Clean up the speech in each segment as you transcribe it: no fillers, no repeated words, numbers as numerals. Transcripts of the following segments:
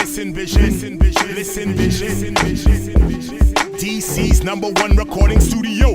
Listen vision, listen vision. DC's #1 recording studio.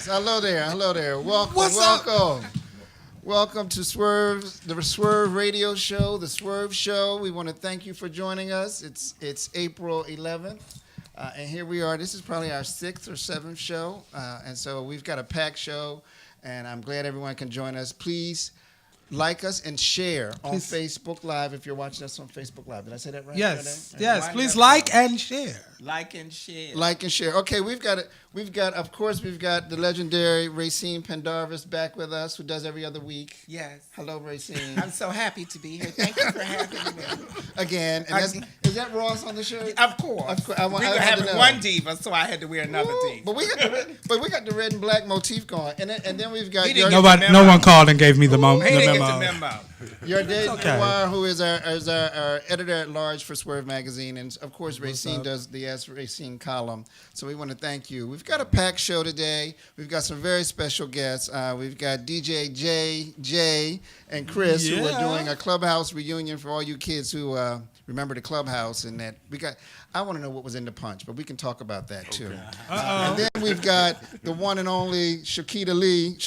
Hello there. Welcome to the Swerv Radio Show, the Swerv Show. We want to thank you for joining us. It's April 11th, and here we are. This is probably our 6th or 7th show, and so we've got a packed show, and I'm glad everyone can join us. Please like us and share on Facebook Live if you're watching us on Facebook Live. Did I say that right? Yes. Please like and share. Like and share. Like and share. Okay, we've got the legendary Racine Pendarvis back with us, who does every other week. Yes. Hello, Racine. I'm so happy to be here. Thank you for having me. Again. And is that Ross on the shirt? Of course. We were having one diva, so I had to wear another diva. But we got the red and black motif going, and then we've got no one called and gave me the memo. He didn't get the memo. Your Dave Noir, who is our editor at large for Swerve Magazine, and of course Racine does the S Racine column. So we want to thank you. We've got a packed show today. We've got some very special guests. We've got DJ Jay, and Chris, who are doing a Clubhouse reunion for all you kids who remember the Clubhouse. And that I want to know what was in the punch, but we can talk about that too. And then we've got the one and only Shaquita Lee,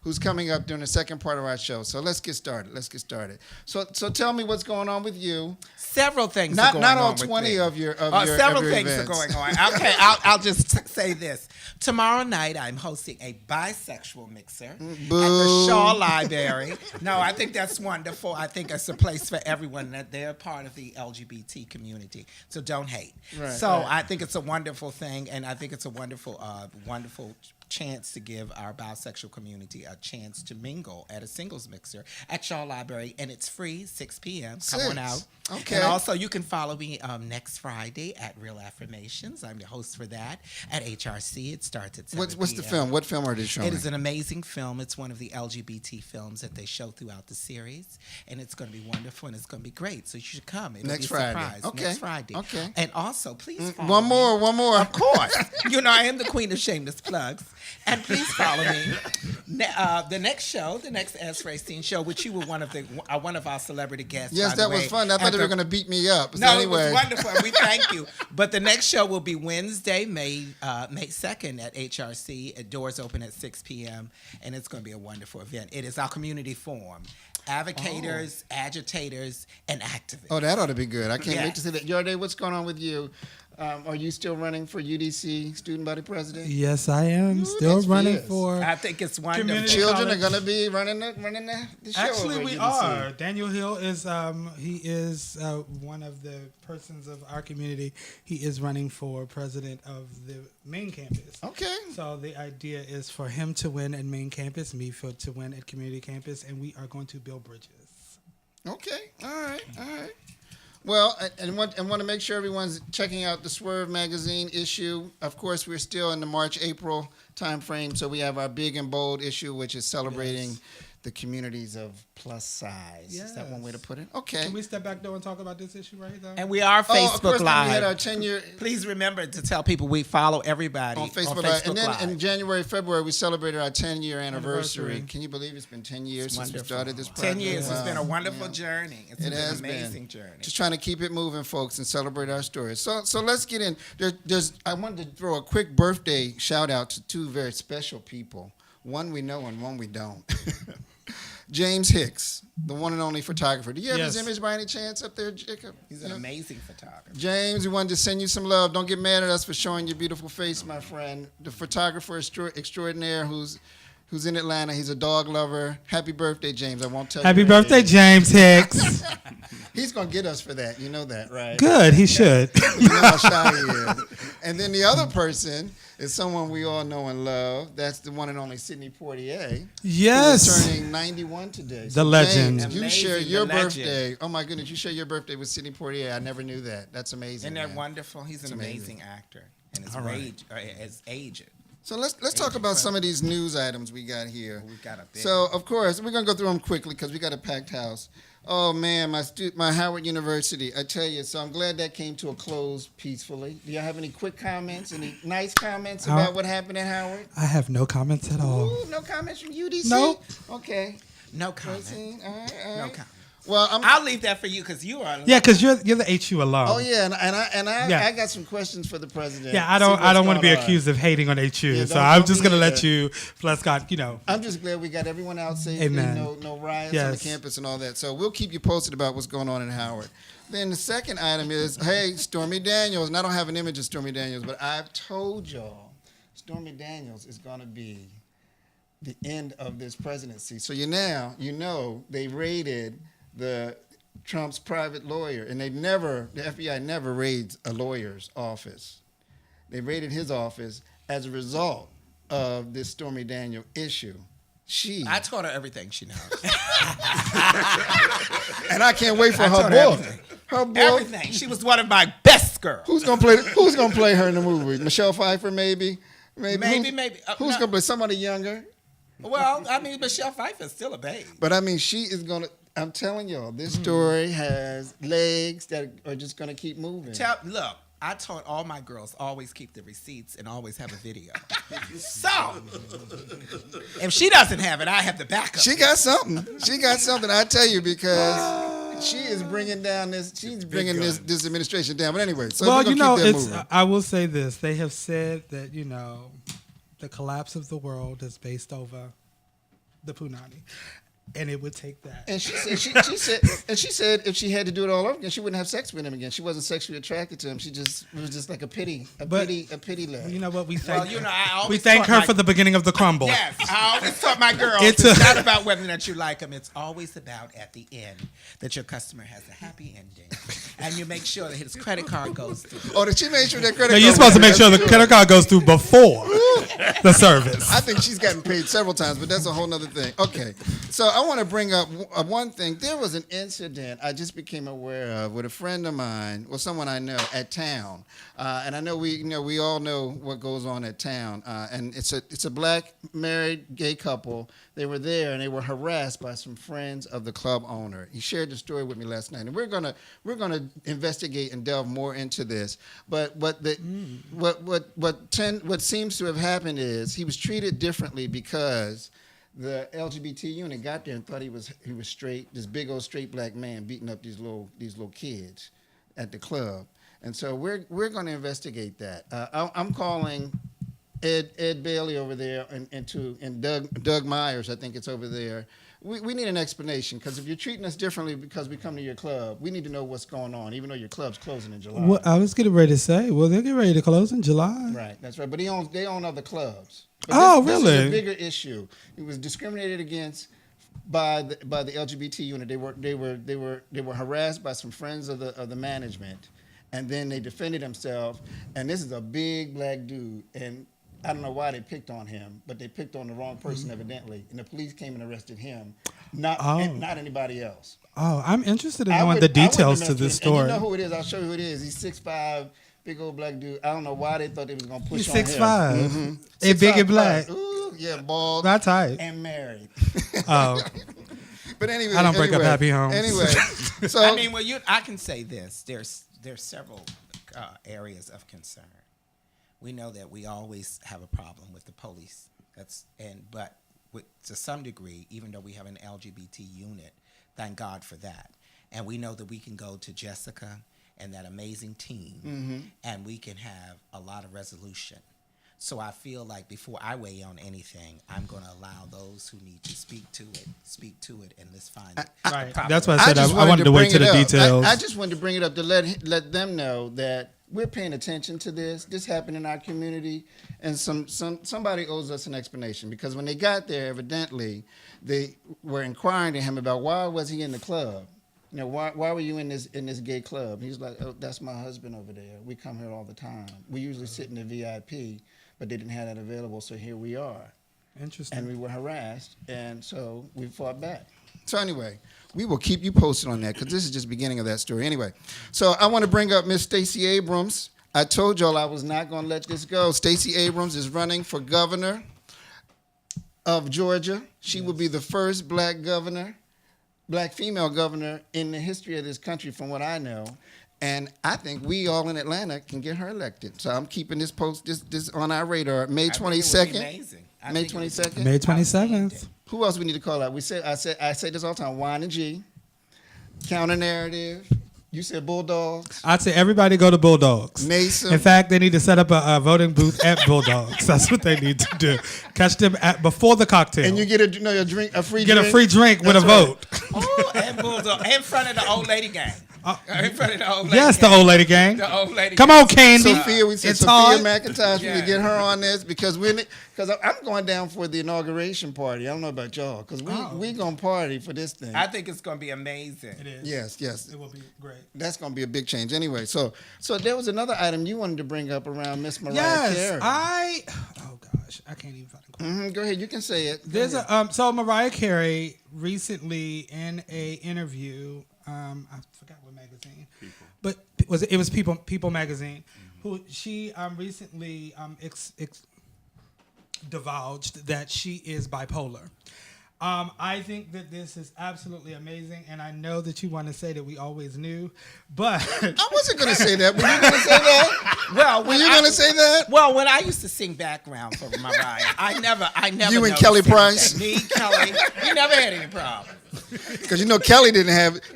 who's coming up during the second part of our show. So let's get started. So tell me what's going on with you. Several things are going on. Not all 20 of your several things events are going on. Okay, I'll just say this. Tomorrow night, I'm hosting a bisexual mixer at the Shaw Library. No, I think that's wonderful. I think it's a place for everyone, that they're part of the LGBT community. So don't hate. I think it's a wonderful thing, and I think it's a wonderful chance to give our bisexual community a chance to mingle at a singles mixer at Shaw Library, and it's free, 6 p.m. Come on out. Okay. And also, you can follow me next Friday at Real Affirmations. I'm the host for that at HRC. It starts at 7 What's the film? What film are they showing? It is an amazing film. It's one of the LGBT films that they show throughout the series, and it's going to be wonderful, and it's going to be great. So you should come. It'll next be a surprise. Okay. Next Friday. Okay. And also, please follow One more. Of course. I am the queen of shameless plugs. And please follow me. The next show, the next S Racine show, which you were one of our celebrity guests. Yes, that was fun. I thought they were going to beat me up. No, anyway. It was wonderful. We thank you. But the next show will be Wednesday, May 2nd at HRC. Doors open at 6 p.m. And it's going to be a wonderful event. It is our community forum. Advocators, agitators, and activists. Oh, that ought to be good. I can't wait to see that. Yorday, what's going on with you? Are you still running for UDC Student Body President? Yes, I am still running for. I think it's wonderful. Children are going to be running the show. Actually, we UDC. are. Daniel Hill is one of the persons of our community. He is running for president of the main campus. Okay. So the idea is for him to win at main campus, me to win at community campus, and we are going to build bridges. Okay. All right. Well, and want to make sure everyone's checking out the Swerve Magazine issue. Of course, we're still in the March-April time frame, so we have our big and bold issue, which is celebrating the communities of plus size. Is that one way to put it? Okay. Can we step back though and talk about this issue right now? And we are Facebook of course, Live. We had our 10-year. Please remember to tell people we follow everybody On Facebook Live. And then in January, February, we celebrated our 10-year anniversary. Can you believe it's been 10 years since we started this project? 10 years. Wow. It's been a wonderful journey. It's been has an amazing been. journey. Just trying to keep it moving, folks, and celebrate our stories. So let's get in. I wanted to throw a quick birthday shout out to two very special people. One we know and one we don't. James Hicks, the one and only photographer. Do you have his image by any chance up there, Jacob? He's an amazing photographer. James, we wanted to send you some love. Don't get mad at us for showing your beautiful face, my friend. The photographer extraordinaire who's in Atlanta. He's a dog lover. Happy birthday, James. I won't tell you. Happy birthday, James Hicks. He's going to get us for that. You know that, right? Good, he should. You know how shy he is. And then the other person is someone we all know and love. That's the one and only Sidney Poitier. Yes. Who is turning 91 today. The legend. James, you Amazing, share your the legend. birthday. Oh, my goodness. You share your birthday with Sidney Poitier. I never knew that. That's amazing. Isn't that man. wonderful? He's an amazing actor. And his aged. So let's talk about some of these news items we got here. We've got a big So, of course, we're going to go through them quickly because we got a packed house. Oh, man, my Howard University, I tell you, so I'm glad that came to a close peacefully. Do y'all have any quick comments, any nice comments about what happened at Howard? I have no comments at all. Ooh, no comments from UDC? Nope. Okay. No comment. All right. No comment. Well, I'll leave that for you because you are. Yeah, because you're the HU alum. Oh yeah, Yeah. I got some questions for the president. Yeah, I don't want to be accused of hating on HU, Yeah, so don't- I'm don't just be gonna let either. you. Bless God, I'm just glad we got everyone out safely. Amen. No riots on the Yes. campus and all that. So we'll keep you posted about what's going on in Howard. Then the second item is, hey, Stormy Daniels. And I don't have an image of Stormy Daniels, but I've told y'all, Stormy Daniels is going to be the end of this presidency. So you know they raided Trump's private lawyer, and the FBI never raids a lawyer's office. They raided his office as a result of this Stormy Daniels issue. I taught her everything she knows. And I can't wait for her taught her book. everything. Her book. Everything. She was one of my best girls. Who's gonna play her in the movie? Michelle Pfeiffer, maybe. Maybe. Who's gonna play somebody younger? Well, I mean, Michelle Pfeiffer's still a babe. But I mean, she is gonna. I'm telling y'all, this story has legs that are just gonna keep moving. Look, I taught all my girls always keep the receipts and always have a video. So, if she doesn't have it, I have the backup. She got something. I tell you, because she is bringing down this. She's bringing this administration down. But anyway, so we're gonna keep that moving. I will say this: they have said that the collapse of the world is based over the Punani. And it would take that. And she said if she had to do it all over again, she wouldn't have sex with him again. She wasn't sexually attracted to him. It was just like a pity love. You know what? We thank we thank her for the beginning of the crumble. Yes, I always taught my girls it's not about whether or not you like them. It's always about at the end that your customer has a happy ending, and you make sure that his credit card goes through. Oh, did she make sure that credit? No, card you're supposed to make sure the good. credit card goes through before the service. I think she's gotten paid several times, but that's a whole nother thing. Okay, so I want to bring up one thing. There was an incident I just became aware of with a friend of mine, or someone I know at town, and I know we all know what goes on at town. And it's a black married gay couple. They were there and they were harassed by some friends of the club owner. He shared the story with me last night, and we're gonna investigate and delve more into this. But what seems to have happened is he was treated differently because the LGBT unit got there and thought he was straight, this big old straight black man beating up these little kids at the club. And so we're going to investigate that. I'm calling Ed Bailey over there and Doug Myers, I think it's over there. We need an explanation, because if you're treating us differently because we come to your club, we need to know what's going on, even though your club's closing in July. Well, I was getting ready to say, they'll get ready to close in July. Right, that's right. But they own other clubs. But this really? is a bigger issue. He was discriminated against by the LGBT unit. They were harassed by some friends of the management, and then they defended themselves. And this is a big black dude, and I don't know why they picked on him, but they picked on the wrong person evidently, and the police came and arrested him, not anybody else. Oh, I'm interested in knowing the details to this story. And you know who it is? I'll show you who it is. He's 6'5", big old black dude. I don't know why they thought they was gonna push He's on him. 6'5". Mm-hmm. A big and black. Ooh, Yeah, bald. Not tight. And married. Oh. But anyway, I don't break up happy homes. Anyway, so I mean, I can say this. There's several areas of concern. We know that we always have a problem with the police. But to some degree, even though we have an LGBT unit, thank God for that. And we know that we can go to Jessica and that amazing team, and we can have a lot of resolution. So I feel like before I weigh on anything, I'm going to allow those who need to speak to it, and let's find it. Right. That's why I said I wanted wanted to wait to the bring it up. details. I just wanted to bring it up to let them know that we're paying attention to this. This happened in our community, and somebody owes us an explanation, because when they got there, evidently, they were inquiring to him about why was he in the club. You know, why were you in this gay club? He's like, oh, that's my husband over there. We come here all the time. We usually sit in the VIP, but they didn't have that available, so here we are. Interesting. And we were harassed, and so we fought back. So anyway, we will keep you posted on that, because this is just the beginning of that story. Anyway, so I want to bring up Miss Stacey Abrams. I told y'all I was not going to let this go. Stacey Abrams is running for governor of Georgia. She will be the first black female governor in the history of this country, from what I know. And I think we all in Atlanta can get her elected. So I'm keeping this this on our radar. May 22nd. May 22nd. May 27th. Who else we need to call out? I say this all the time. Wine and G. Counter narrative. You said Bulldogs. I'd say everybody go to Bulldogs. Mason. In fact, they need to set up a voting booth at Bulldogs. That's what they need to do. Catch them before the cocktail. And you get a free get drink. a free drink with a vote. Oh, and Bulldog in front of the old lady gang. In front of the old lady Yes, gang. the old lady gang. The old lady Come gang. on, Candy. Sophia, we said It's Sophia hard. McIntosh. Yeah. We get her on this because I'm going down for the inauguration party. I don't know about y'all, because we gonna party for this thing. I think it's going to be amazing. It is. Yes. It will be great. That's gonna be a big change. Anyway, so there was another item you wanted to bring up around Miss Mariah Yes, Carey. oh gosh, I can't even find it. Go ahead, you can say it. There's so Mariah Carey recently in a interview, I forgot what magazine, but it was People magazine, who she recently divulged that she is bipolar. I think that this is absolutely amazing, and I know that you want to say that we always knew, but I wasn't going to say that. Were you going to say that? Well, Were you going to say that? Well, when I used to sing background for Mariah, I never. You and Kelly Price? Me, Kelly, we never had any problem. Because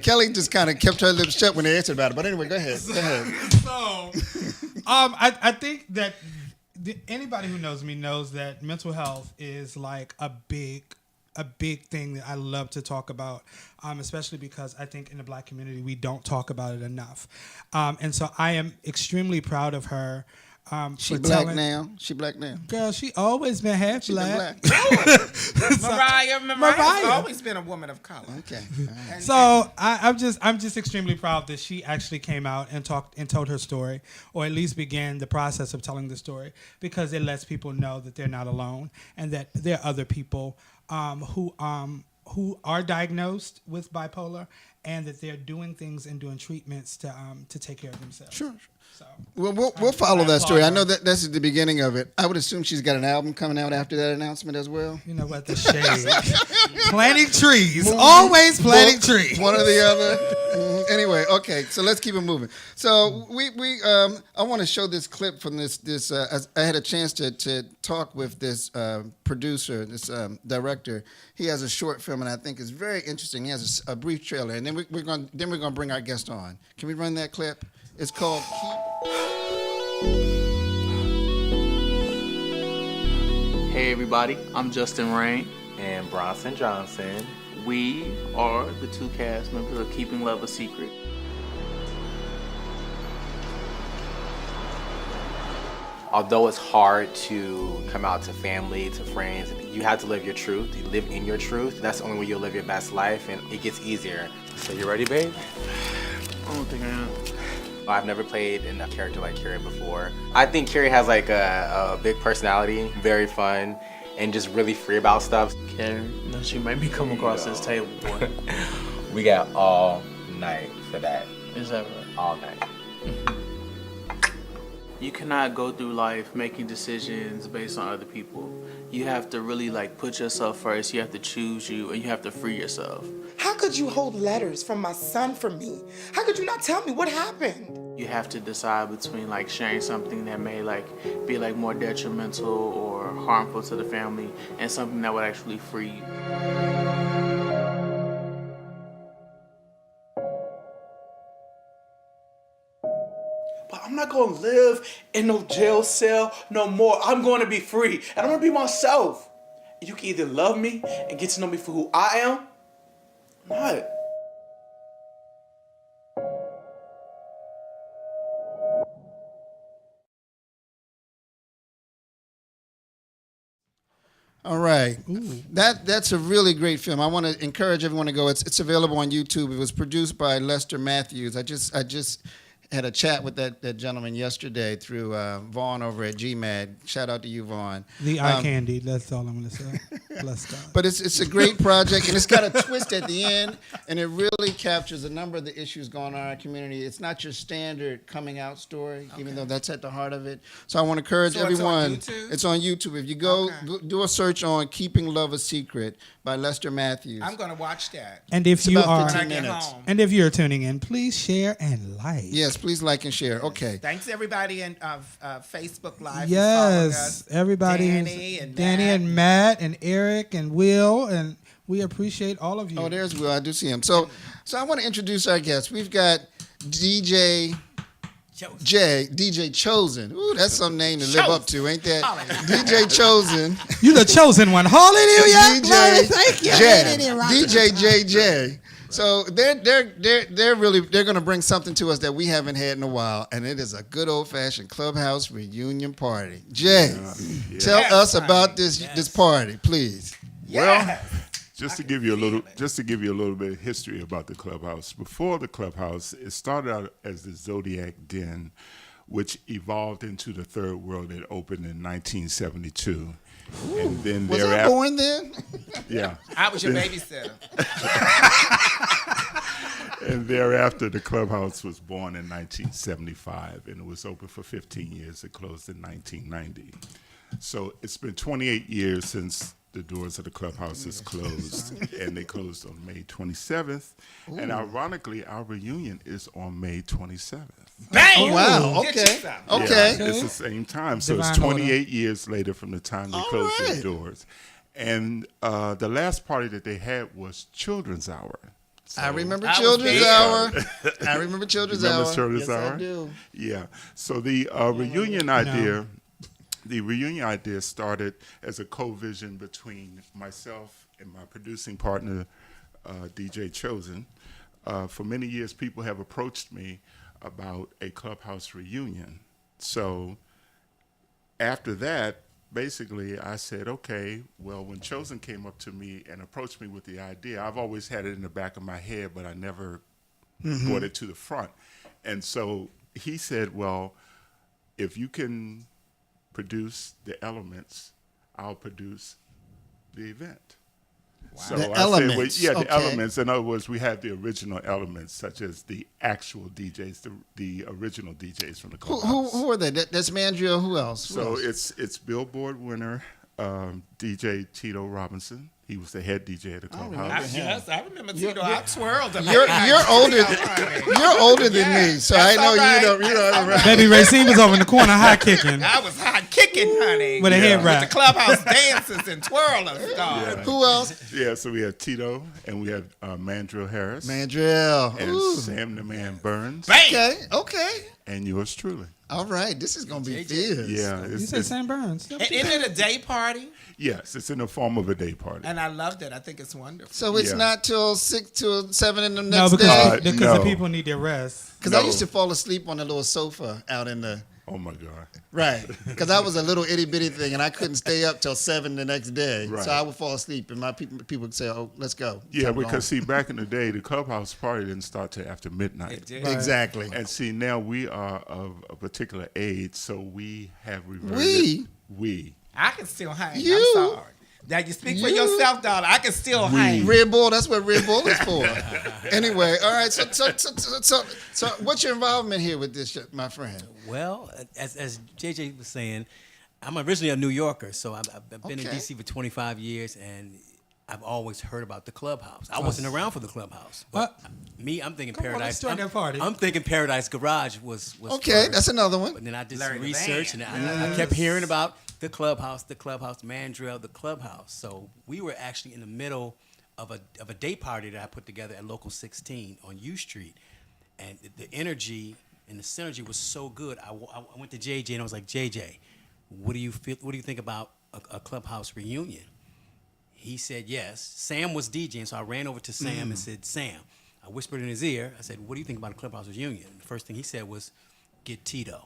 Kelly just kind of kept her lips shut when they answered about it. But anyway, go ahead. So, I think that anybody who knows me knows that mental health is like a big thing that I love to talk about, especially because I think in the black community we don't talk about it enough. And so I am extremely proud of her. She black now. Girl, she always been half She been black. Mariah has always been a woman of color. Okay. So I'm just extremely proud that she actually came out and talked and told her story, or at least began the process of telling the story, because it lets people know that they're not alone and that there are other people who are diagnosed with bipolar, and that they're doing things and doing treatments to take care of themselves. Sure. So, Well, we'll follow that story. I know that that's at the beginning of it. I would assume she's got an album coming out after that announcement as well. you know what? The shade. Planting trees. Always planting trees. One or the other. Anyway, okay. So let's keep it moving. So I want to show this clip from this. I had a chance to talk with this producer, this director. He has a short film, and I think it's very interesting. He has a brief trailer, and then we're going to bring our guest on. Can we run that clip? It's called Hey everybody, I'm Justin Rain. And Bronson Johnson. We are the two cast members of Keeping Love a Secret. Although it's hard to come out to family, to friends, you have to live your truth. You live in your truth. That's the only way you'll live your best life, and it gets easier. So you ready, babe? I don't think I am. I've never played in a character like Carrie before. I think Carrie has like a big personality, very fun, and just really free about stuff. Carrie, no, she made me come across this table, boy. We got all night for that. Is that right? All night. You cannot go through life making decisions based on other people. You have to really like put yourself first. You have to choose you, and you have to free yourself. How could you hold letters from my son for me? How could you not tell me what happened? You have to decide between like sharing something that may like be like more detrimental or harmful to the family, and something that would actually free you. But I'm not gonna live in no jail cell no more. I'm gonna be free, and I'm gonna be myself. You can either love me and get to know me for who I am, or not. All right. That's a really great film. I want to encourage everyone to go. It's available on YouTube. It was produced by Lester Matthews. I just had a chat with that gentleman yesterday through Vaughn over at GMAD. Shout out to you, Vaughn. The eye candy. That's all I'm going to say. Bless God. But it's a great project, and it's got a twist at the end, and it really captures a number of the issues going on in our community. It's not your standard coming out story, even though that's at the heart of it. So I want to encourage everyone. It's on YouTube. If you go do a search on "Keeping Love a Secret" by Lester Matthews. I'm going to watch that. And if you are, 15 minutes. and if you're tuning in, please share and like. Yes, please like and share. Okay. Thanks everybody in Facebook Live. Yes, everybody. Danny and Matt and Eric and Will, and we appreciate all of you. Oh, there's Will. I do see him. So I want to introduce our guests. We've got DJ Chosen. Ooh, that's some name to live up to, ain't that? DJ Chosen. You the chosen one. Hallelujah. DJ Thank you. DJ JJ. So they're going to bring something to us that we haven't had in a while, and it is a good old-fashioned clubhouse reunion party. Jay, tell us about this party, please. Well, just to give you a little bit of history about the clubhouse. Before the clubhouse, it started out as the Zodiac Den, which evolved into the Third World. It opened in 1972. Ooh, and then was I born then? Yeah. I was your babysitter. And thereafter, the clubhouse was born in 1975, and it was open for 15 years. It closed in 1990. So it's been 28 years since the doors of the clubhouse is closed, and they closed on May 27th. Ooh. And ironically, our reunion is on May 27th. Bang! Oh, wow. Okay. Yeah, it's the same time. So it's 28 years later from the time they closed their doors. And the last party that they had was Children's Hour. So I remember Children's Hour. I remember Children's Hour. Remember Children's Hour? Yes, I do. Yeah. So the reunion idea... The reunion idea started as a co-vision between myself and my producing partner, DJ Chosen. For many years, people have approached me about a clubhouse reunion. So after that, basically, I said, okay, well, when Chosen came up to me and approached me with the idea, I've always had it in the back of my head, but I never brought it to the front. And so he said, well, if you can produce the elements, I'll produce the event. Wow. So the elements. The elements. In other words, we have the original elements, such as the actual DJs, the original DJs from the clubhouse. Who are they? That's Mandrill. Who else? It's Billboard winner DJ Tito Robinson. He was the head DJ at the clubhouse. Yes, I remember Tito. I twirled him. You're older than me, so I know you don't. Baby Racine was over in the corner high kicking. I was high kicking, honey. With a head wrap. With the clubhouse dances and twirlers. Yeah. Who else? Yeah, so we had Tito, and we had Mandrill Harris. Mandrill. And Ooh. Sam the Man Burns. Bang! Okay. And yours truly. All right, this is going to be fierce. Yeah. You said Sam Burns. Isn't it a day party? Yes, it's in the form of a day party. And I loved it. I think it's wonderful. So it's not till 6 till 7 in the next day? No, because the people need their rest. Because I used to fall asleep on the little sofa out in the... Oh, my God. Right. Because I was a little itty-bitty thing, and I couldn't stay up till 7 the next day. Right. So I would fall asleep, and my people would say, oh, let's go. Yeah, because, see, back in the day, the clubhouse party didn't start till after midnight. It did. Right. Exactly. And, see, now we are of a particular age, so we have reverted. We. I can still hang. I'm sorry. Now, you speak for yourself, darling. I can still hang. Red Bull, that's what Red Bull is for. Anyway, all right. So what's your involvement here with this, my friend? Well, as JJ was saying, I'm originally a New Yorker, so I've been in Okay. D.C. for 25 years, and I've always heard about the clubhouse. I wasn't around for the clubhouse, but I'm thinking Come on, let's Paradise. start that party. I'm thinking Paradise Garage was Okay, first. that's another one. But then I did Larry some the research, Van. and I kept hearing about the clubhouse, Mandrill, the clubhouse. So we were actually in the middle of a day party that I put together at Local 16 on U Street, and the energy and the synergy was so good. I went to JJ and I was like, JJ, what do you think about a clubhouse reunion? He said yes. Sam was DJing, so I ran over to Sam and said, Sam, I whispered in his ear, I said, what do you think about a clubhouse reunion? And the first thing he said was, get Tito.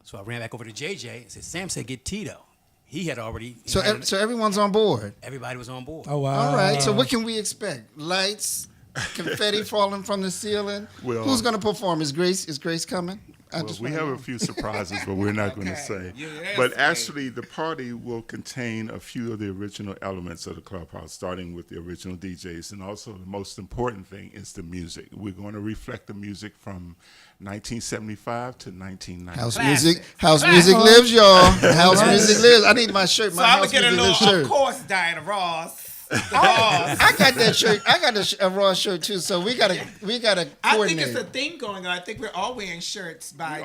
So I ran back over to JJ and said, Sam said, get Tito. He had already. So everyone's on board. Everybody was on board. Oh, wow. All right. So what can we expect? Lights, confetti falling from the ceiling. Well, Who's going to perform? Is Grace coming? Well, we have a few surprises, but we're not going to say. Yes, But actually, the party will contain a few of the original elements of the clubhouse, starting with the original DJs. And also, the most important thing is the music. We're going to reflect the music from 1975 to 1990. House music lives, y'all. House music lives. I need my shirt. So My I'm house gonna get a music lives little, shirt. of course, Diana Ross. I got that shirt. I got a Raw shirt too. So we gotta coordinate. I think it's a thing going on. I think we're all wearing shirts by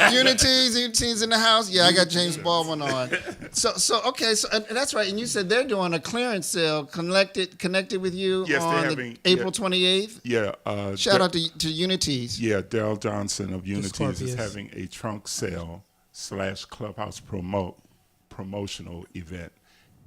Unity's in the house. Yeah, I got James Baldwin on. So okay. So and that's right. And you said they're doing a clearance sale connected with you Yes, they're on having April 28th. Yeah. Shout out to Unity's. Yeah, Daryl Johnson of Unity's is Scorpius. having a trunk sale / clubhouse promotional event.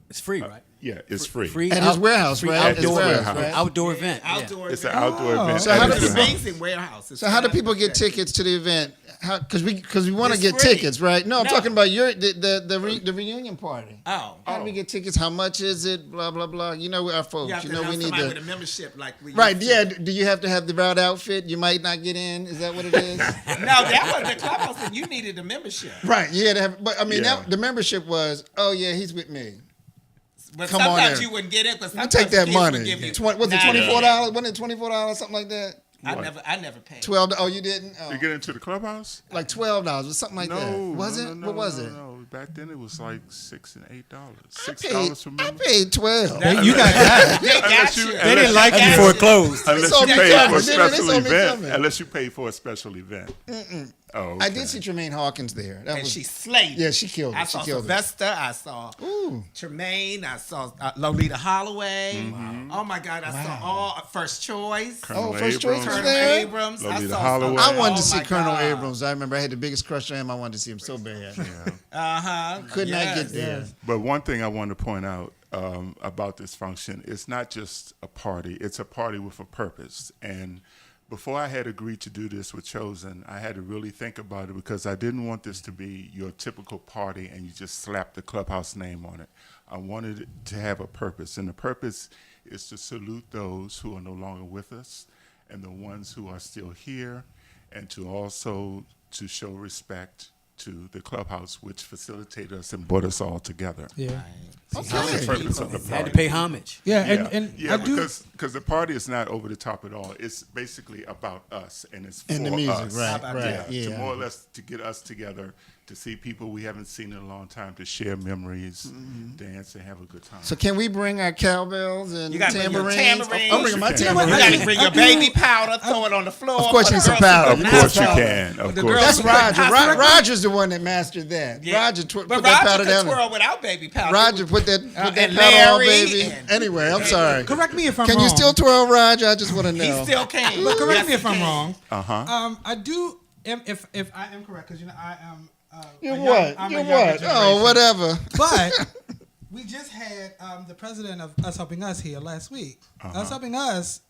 It's free, right? Yeah, it's free. Free At his warehouse, free right? At his Outdoor, warehouse, right? outdoor event. yeah. Outdoor It's an event. outdoor event. So at how his does house. Amazing warehouse. It's So how do people get fantastic. tickets to the event? Because we want to It's get free. tickets, right? No, I'm No. talking about the reunion party. Oh. How do we get tickets? How much is it? Blah blah blah. You know our folks. You have You to know have we need somebody to. with a membership like we Right? used Yeah. to. Do you have to have the route outfit? You might not get in. Is that what it is? No, that was the clubhouse that you needed a membership. Right. Yeah. But I mean, Yeah. the membership was. Oh yeah, he's with me. But Come on sometimes in. you wouldn't get it. But You sometimes take that kids would money. give you Was it $24? Wasn't it $24? Something like that. I never paid. $12. Oh, you didn't. Oh. You get into the clubhouse? Like $12 or something like that. Was it? No, What was no, it? No, back then it was like $6 and $8. I $6 for I members. paid $12. You got that. They got Unless you. you- They didn't like you before it closed. Unless saw you me pay coming. for a They special saw me event. coming. Unless you pay for a special event. Oh, okay. I did see Tremaine Hawkins there. That And was, she slayed. yeah, she killed it. I She saw killed it. Sylvester. I saw Tremaine. I saw Lolita Holloway. Oh my God! I saw all First Choice. Colonel First Choice was Abrams. Colonel there? Abrams. I Lolita saw Holloway. I wanted to oh see my Colonel God. Abrams. I remember I had the biggest crush on him. I wanted to see him so bad. Could not get there. But one thing I want to point out about this function, it's not just a party, it's a party with a purpose. And before I had agreed to do this with Chosen, I had to really think about it because I didn't want this to be your typical party and you just slap the clubhouse name on it. I wanted it to have a purpose, and the purpose is to salute those who are no longer with us and the ones who are still here, and to also to show respect to the clubhouse, which facilitated us and brought us all together. Yeah. That's the purpose of the party. Had to pay homage. Yeah, Yeah, and yeah, I do. because the party is not over the top at all. It's basically about us, and it's for And the music, us. right, Yeah, yeah. to more or less to get us together, to see people we haven't seen in a long time, to share memories, dance, and have a good time. So can we bring our cowbells and You gotta bring your tambourines? tambourines. I'm bringing my You can. tambourines. You gotta bring your baby powder, throw it on the floor. Of course for you the need some girls to powder. Of That's course you powder. can. Of The course. girls- That's Roger. Hospital- Roger's the one that mastered that. Yeah. Roger But put that powder Roger could down. twirl without baby powder. Roger put that powder and on, Larry baby. and- Anyway, I'm sorry. Correct me if I'm Can wrong. you still twirl, Roger? I just want to know. He still can. But correct Yes, me if he I'm can. wrong. Uh-huh. I do. If I am correct, because I am. You're a young- what? I'm a You're younger what? Oh, generation. whatever. But we just had the president of Us Helping Us here last week. Us Helping Us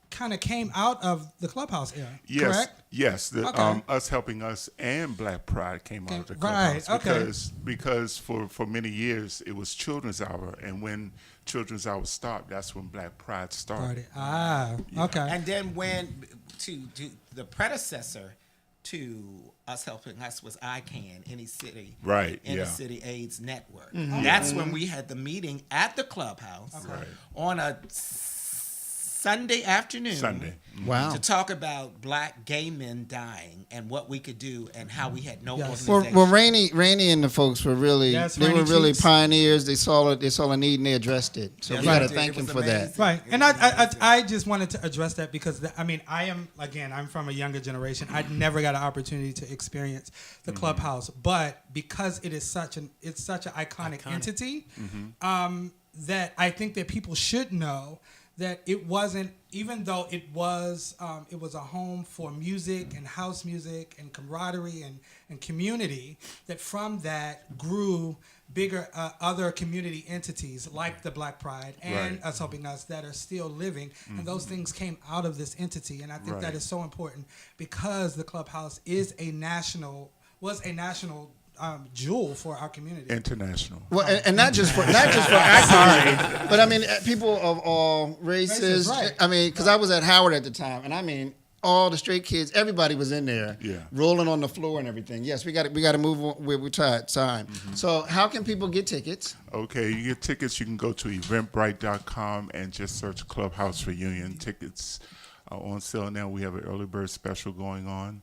kind of came out of the clubhouse era. Yes, Correct? yes. The, Okay. Us Helping Us and Black Pride came out of the Right, clubhouse okay. because for many years it was Children's Hour, and when Children's Hour stopped, that's when Black Pride started. Okay. And then when to the predecessor to Us Helping Us was ICANN, Any City, Right, Inner yeah. City AIDS Network. That's when we had the meeting at the clubhouse on a Sunday afternoon. Sunday. Wow. To talk about black gay men dying and what we could do and how we had no Yes. organization. Well, Rainey and the folks were really they Rainey were really Cheeks. pioneers. They saw a need and they addressed it. So Yes, we got to they did. thank It him was for amazing. that. Right, and I just wanted to address that because I'm from a younger generation. I never got an opportunity to experience the clubhouse, but because it is such an iconic entity, that I think that people should know that it wasn't, even though it was a home for music and house music and camaraderie and community, that from that grew bigger other community entities like the Black Pride and Us Helping Us that are still living, and those things came out of this entity, and I think that is so important because the clubhouse was a national jewel for our community. International. Well, and not just for our community, but I mean people of all races. Right. I mean, because I was at Howard at the time, and I mean all the straight kids, everybody was in there, rolling on the floor and everything. Yes, we got to move on. We're tired. Time. So how can people get tickets? Okay, you get tickets. You can go to eventbrite.com and just search Clubhouse Reunion. Tickets are on sale now. We have an early bird special going on.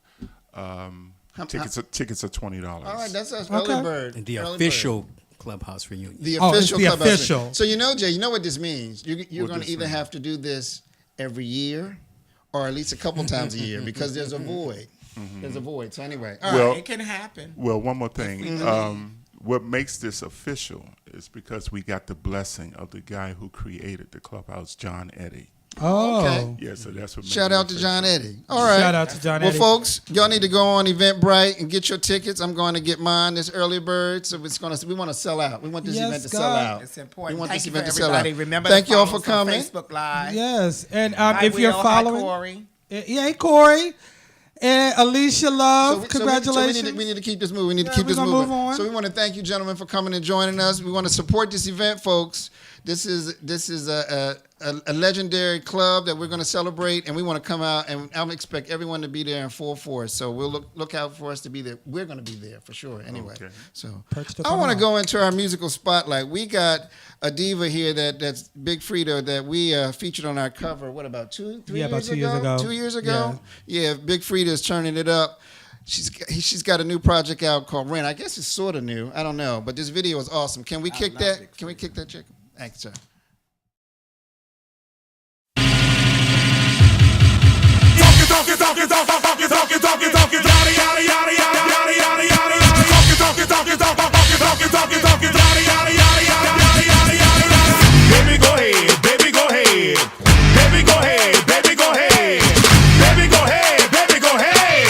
Tickets are $20. All right, that's us. Early bird. And the Early official clubhouse reunion. The Oh, it's official the clubhouse. official. So Jay, you know what this means? You're going to either mean? have to do this every year, or at least a couple times a year, because there's a void. There's a void. So anyway, all right. Well, It can happen. Well, one more thing. What makes this official is because we got the blessing of the guy who created the clubhouse, John Eddy. Oh, Okay. Yeah, so that's what. Shout makes out it to official. John Eddy. All right. Shout out to John Eddy. Well, folks, y'all need to go on Eventbrite and get your tickets. I'm going to get mine this early bird. So we want to sell out. We want this Yes, event to God. sell out. It's important. We want Thank this you for event to sell everybody. out. Remember, Thank to you all follow for us on coming. Facebook Live. yes, and Hi, if you're Will. following, Hi, Corey. hey Corey, and Alicia Love, congratulations. So we need to keep this moving. We need to Yeah, keep we're this gonna moving. move on. So we want to thank you, gentlemen, for coming and joining us. We want to support this event, folks. This is a legendary club that we're going to celebrate, and we want to come out, and I expect everyone to be there in full force. So we'll look out for us to be there. We're going to be there for sure. Anyway, Okay. so Perch to I come want to out. go into our musical spotlight. We got a diva here that's Big Frida that we featured on our cover. What about 2 years ago? 2 years ago. Yeah, Big Frida is turning it up. She's got a new project out called Rain. I guess it's sort of new. I don't know, but this video is awesome. Can we kick that? Can we kick that, chick? Thanks, sir. Baby, go ahead, baby, go ahead. Baby, go ahead, baby, go ahead. Baby, go ahead, baby, go ahead.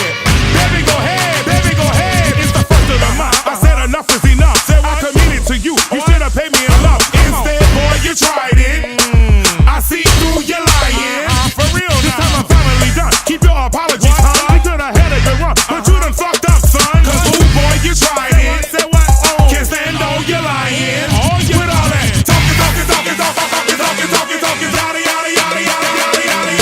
Baby, go ahead, baby, go ahead. It's the first of the month. I said enough is enough. Said I committed to you. You should have paid me enough. Instead, boy, you tried it. I see through your lying. For real, this time I'm finally done. Keep your apologies, huh? You could have had a good run, but you done fucked up, son. Cause ooh, boy, you tried it. Say what? Can't stand on your lying. With all that talking, yada, yada, yada, yada, yada, yada, yada.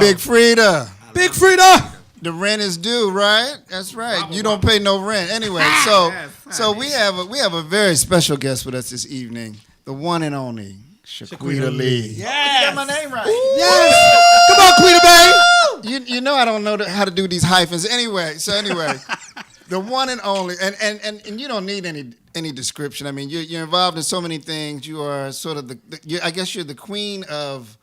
Big Frida. Big Frida. The rent is due, right? That's right. You don't pay no rent anyway. So we have a very special guest with us this evening, the one and only Shaquita Lee. Yes. You got my name right. Yes. Come on, Quita Bay. You know I don't know how to do these hyphens anyway. The one and only, and you don't need any description. I mean, you're involved in so many things. You are sort of I guess you're the queen of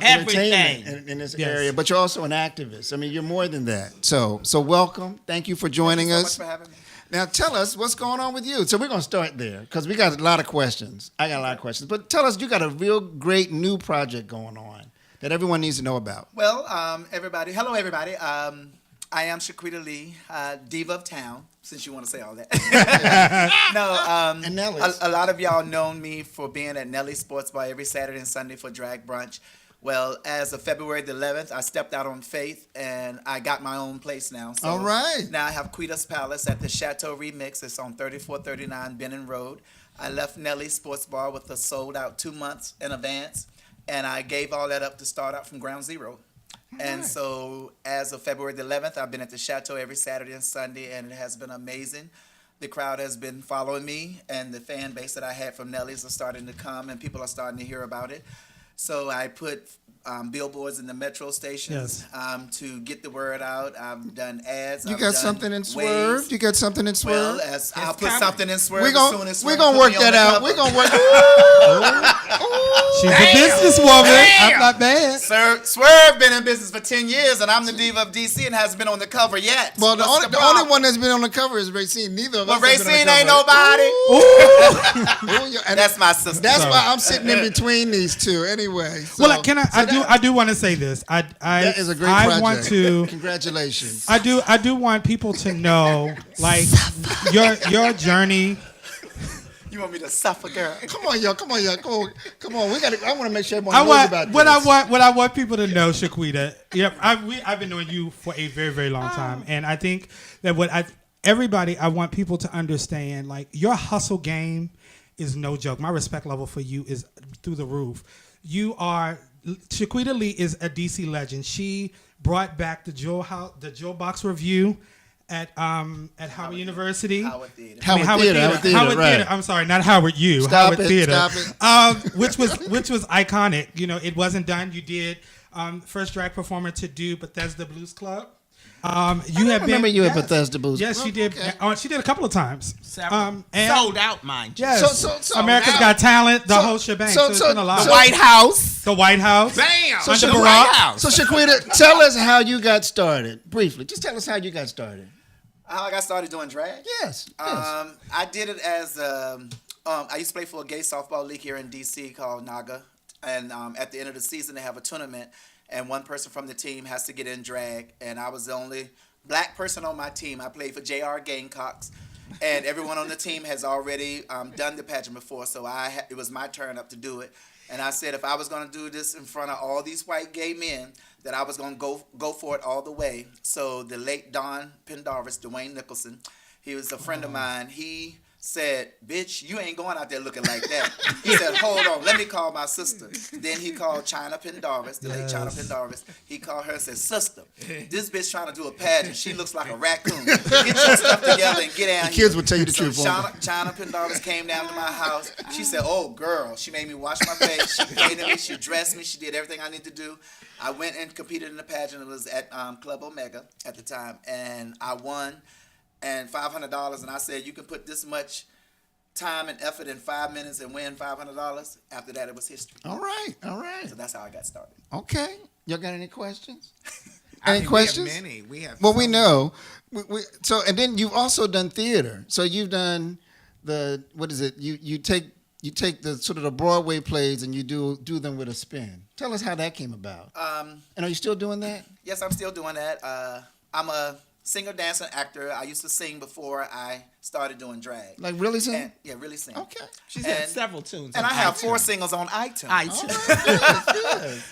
entertainment in this area, but you're also an activist. I mean, you're more than that. So welcome. Thank you for joining us. Thank you so much for having me. Now tell us what's going on with you. So we're gonna start there because we got a lot of questions. I got a lot of questions, but tell us, you got a real great new project going on that everyone needs to know about. Well, hello everybody. I am Shaquita Lee, diva of town, since you want to say all that. And Nelly's. A lot of y'all know me for being at Nelly's Sports Bar every Saturday and Sunday for drag brunch. Well, as of February the 11th, I stepped out on faith, and I got my own place now. So all right. Now I have Quita's Palace at the Chateau Remix. It's on 3439 Benning Road. I left Nelly's Sports Bar with a sold out 2 months in advance, and I gave all that up to start out from ground zero. And so as of February the 11th, I've been at the Chateau every Saturday and Sunday, and it has been amazing. The crowd has been following me, and the fan base that I had from Nelly's are starting to come, and people are starting to hear about it. So I put billboards in the metro stations to get the word out. I've done ads. You got something in Swerve? Waves. You got something in Swerve? Well, I'll put something in Swerve We're as soon as Swerve gonna put work me on that the out. cover. We're gonna work. She's a businesswoman. I'm not bad. Swerve been in business for 10 years, and I'm the diva of DC and hasn't been on the cover yet. Well, the What's only one that's been on the cover is Racine. Neither of us. Well, have been Racine on the ain't cover. nobody. Ooh, and That's my sister. That's why I'm sitting in between these two. Anyway. Well, I do want to say this. That is a great project. I want to. Congratulations. I do want people to know, like, your journey. You want me to suffer, girl? Come on, y'all. Come on. I want to make sure everyone knows about this. What I want people to know, Shaquita. Yep, I've been knowing you for a very, very long time, and I think that I want people to understand, like, your hustle game is no joke. My respect level for you is through the roof. Shaquita Lee is a DC legend. She brought back the Jewel Box Review at Howard University. Howard Theater. Howard Theater, right. I'm sorry, not Howard U. Stop Howard it, Theater. stop it. Which was iconic. You know, it wasn't done. You did first drag performer to do Bethesda Blues Club. Remember you at Bethesda Blues. Yes, she did. Okay. She did a couple of times. And sold out, mind you. Yes. So America's now- Got Talent, the whole shebang. So it's been a lot. The White House. The White House. Bam. So the Barack. White House. So Shaquita, tell us how you got started. Briefly, just tell us how you got started. How I got started doing drag? Yes. I did it as I used to play for a gay softball league here in DC called Naga, and at the end of the season they have a tournament, and one person from the team has to get in drag, and I was the only black person on my team. I played for JR Gamecocks, and everyone on the team has already done the pageant before, so it was my turn up to do it. And I said if I was going to do this in front of all these white gay men, that I was going to go for it all the way. So the late Don Pendarvis, Dwayne Nicholson, he was a friend of mine. He said, "Bitch, you ain't going out there looking like that." He said, "Hold on, let me call my sister." Then he called China Pendarvis, the late China Pendarvis. He called her and said, "Sister, this bitch trying to do a pageant. She looks like a raccoon. Get your stuff together and get down The here." kids will tell you the truth. China Pendarvis came down to my house. She said, "Oh, girl." She made me wash my face. She painted me. She dressed me. She did everything I need to do. I went and competed in the pageant. It was at Club Omega at the time, and I won. And $500, and I said, "You can put this much time and effort in 5 minutes and win $500." After that, it was history. All right. So that's how I got started. Okay. Y'all got any questions? I Any mean, questions? We have many. We have. Well, so we many. know. So, and then you've also done theater. So you've done what is it? You take the sort of the Broadway plays and you do them with a spin. Tell us how that came about. And are you still doing that? Yes, I'm still doing that. I'm a singer, dancer, actor. I used to sing before I started doing drag. Like really sing? Yeah, really sing. Okay. She's had several tunes. And on I have iTunes. 4 singles on iTunes. iTunes. Good.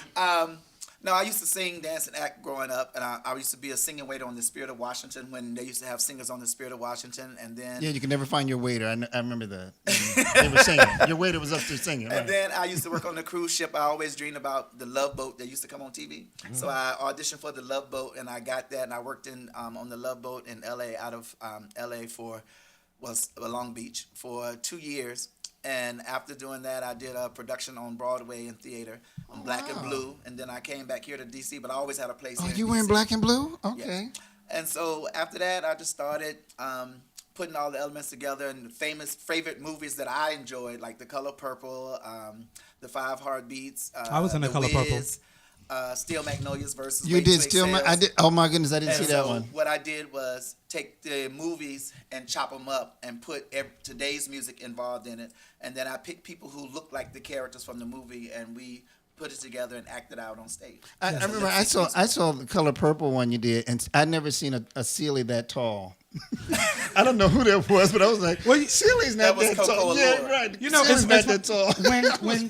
No, I used to sing, dance, and act growing up, and I used to be a singing waiter on the Spirit of Washington when they used to have singers on the Spirit of Washington, and then Yeah, you can never find your waiter. I remember that. They were singing. Your waiter was up there singing. Right. and then I used to work on the cruise ship. I always dreamed about the Love Boat that used to come on TV. So I auditioned for the Love Boat, and I got that, and I worked in on the Love Boat in L.A. out of L.A. was Long Beach for 2 years. And after doing that, I did a production on Broadway and theater on Black and Blue. And then I came back here to D.C., but I always had a place here in you were in DC. Black and Blue? Okay. Yes. And so after that, I just started putting all the elements together and the favorite movies that I enjoyed, like The Color Purple, The Five Heartbeats. I was in The Color Purple. Steel Magnolias versus You Wait did Till It Steel Sells. I did. Oh my goodness, I didn't And see that so one. what I did was take the movies and chop them up and put today's music involved in it, and then I picked people who looked like the characters from the movie, and we put it together and acted out on stage. I remember I saw the Color Purple one you did, and I'd never seen a Sealy that tall. I don't know who that was, but I was like, well, Sealy's not That was that Coco tall. Allure. Yeah, right. You know, Sealy's not that tall.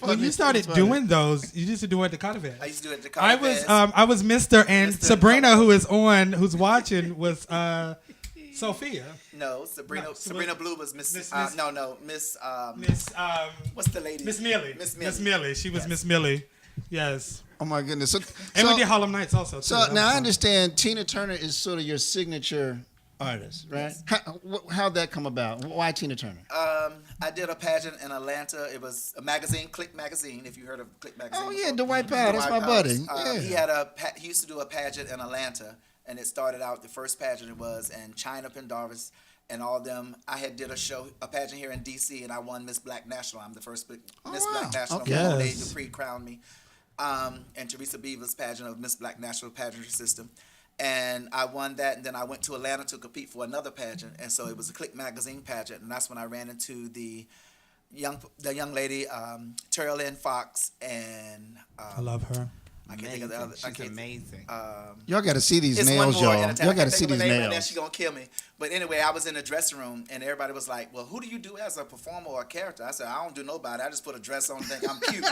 When you started doing those, you used to do it at the Carter I used to do it at the I was Mr. and Mr. Sabrina, who's watching, was Sophia. No, Sabrina Blue was Miss. Miss- Miss. Miss What's the lady? Miss Millie. Miss Millie. She was Yes. Miss Millie. Yes. Oh my goodness. So, And so, we did Harlem Nights also. Too. so That was now I fun. understand Tina Turner is sort of your signature artist, right? How'd that come about? Why Tina Turner? I did a pageant in Atlanta. It was a magazine, Click Magazine. If you heard of Click Magazine. Oh yeah, before. Dwight Powell. That's my Dwight buddy. Powell. Yeah. He used to do a pageant in Atlanta, and it started out. The first pageant it was, and China Pendarvis and all them. I had did a pageant here in D.C. and I won Miss Black National. I'm the first Miss Black National. Okay. Monet Yes. Dupree crowned me, and Teresa Beaver's pageant of Miss Black National pageantry system. And I won that, and then I went to Atlanta to compete for another pageant, and so it was a Click Magazine pageant, and that's when I ran into the young lady, Terrell Lynn Fox, and I love her. I can't think of the other. She's amazing. Y'all got to see these It's nails, one more. y'all. And I Y'all got can't to see think of these her name right now. nails. She's gonna kill me. But anyway, I was in the dressing room, and everybody was like, "Well, who do you do as a performer or a character?" I said, "I don't do nobody. I just put a dress on and think I'm cute."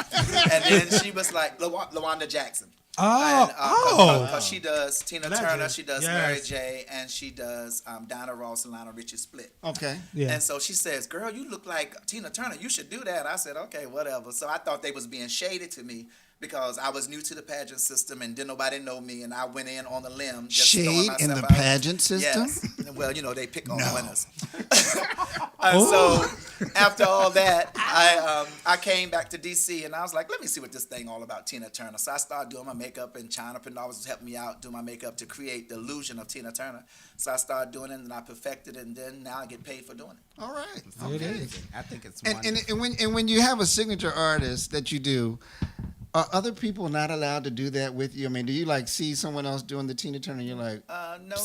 And then she was like, "LaWanda Jackson." Because she does Tina Legend. Turner, she does Mary Yes. J, and she does Diana Ross and Lionel Richie split. Okay. Yeah. And so she says, "Girl, you look like Tina Turner. You should do that." I said, "Okay, whatever." So I thought they was being shady to me because I was new to the pageant system and didn't nobody know me, and I went in on a limb. Just throwing Shade in myself the out. pageant system? Yes. Well, they pick on winners. So after all that, I came back to D.C. and I was like, let me see what this thing all about Tina Turner. So I started doing my makeup, and China Pendarvis was helping me out do my makeup to create the illusion of Tina Turner. So I started doing it, and I perfected it, and then now I get paid for doing it. All right. It is. I think it's And, wonderful. and when you have a signature artist that you do, are other people not allowed to do that with you? I mean, do you see someone else doing the Tina Turner and you're like, No,